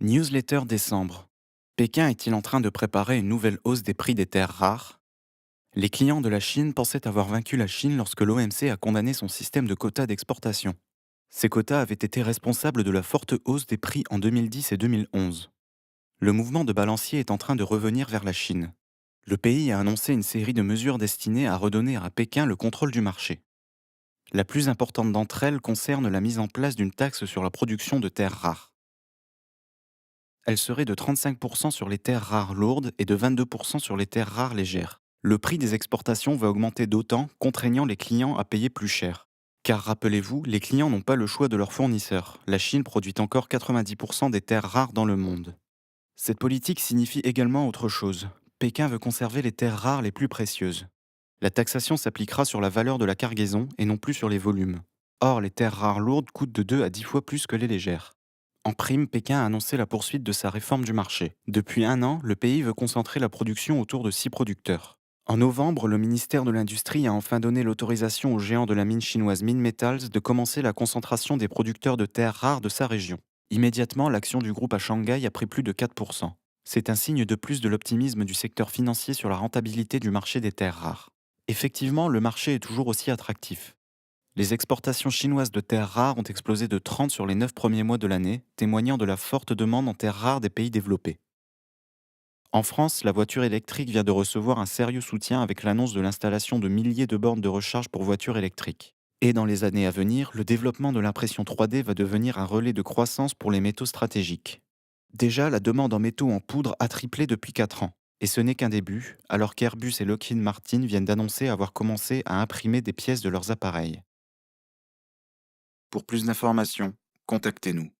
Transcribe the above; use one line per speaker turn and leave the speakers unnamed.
Newsletter décembre. Pékin est-il en train de préparer une nouvelle hausse des prix des terres rares? Les clients de la Chine pensaient avoir vaincu la Chine lorsque l'OMC a condamné son système de quotas d'exportation. Ces quotas avaient été responsables de la forte hausse des prix en 2010 et 2011. Le mouvement de balancier est en train de revenir vers la Chine. Le pays a annoncé une série de mesures destinées à redonner à Pékin le contrôle du marché. La plus importante d'entre elles concerne la mise en place d'une taxe sur la production de terres rares. Elle serait de 35% sur les terres rares lourdes et de 22% sur les terres rares légères. Le prix des exportations va augmenter d'autant, contraignant les clients à payer plus cher. Car rappelez-vous, les clients n'ont pas le choix de leurs fournisseurs. La Chine produit encore 90% des terres rares dans le monde. Cette politique signifie également autre chose. Pékin veut conserver les terres rares les plus précieuses. La taxation s'appliquera sur la valeur de la cargaison et non plus sur les volumes. Or, les terres rares lourdes coûtent de 2 à 10 fois plus que les légères. En prime, Pékin a annoncé la poursuite de sa réforme du marché. Depuis un an, le pays veut concentrer la production autour de 6 producteurs. En novembre, le ministère de l'Industrie a enfin donné l'autorisation aux géants de la mine chinoise Minmetals de commencer la concentration des producteurs de terres rares de sa région. Immédiatement, l'action du groupe à Shanghai a pris plus de 4%. C'est un signe de plus de l'optimisme du secteur financier sur la rentabilité du marché des terres rares. Effectivement, le marché est toujours aussi attractif. Les exportations chinoises de terres rares ont explosé de 30 sur les 9 premiers mois de l'année, témoignant de la forte demande en terres rares des pays développés. En France, la voiture électrique vient de recevoir un sérieux soutien avec l'annonce de l'installation de milliers de bornes de recharge pour voitures électriques. Et dans les années à venir, le développement de l'impression 3D va devenir un relais de croissance pour les métaux stratégiques. Déjà, la demande en métaux en poudre a triplé depuis 4 ans. Et ce n'est qu'un début, alors qu'Airbus et Lockheed Martin viennent d'annoncer avoir commencé à imprimer des pièces de leurs appareils. Pour plus d'informations, contactez-nous.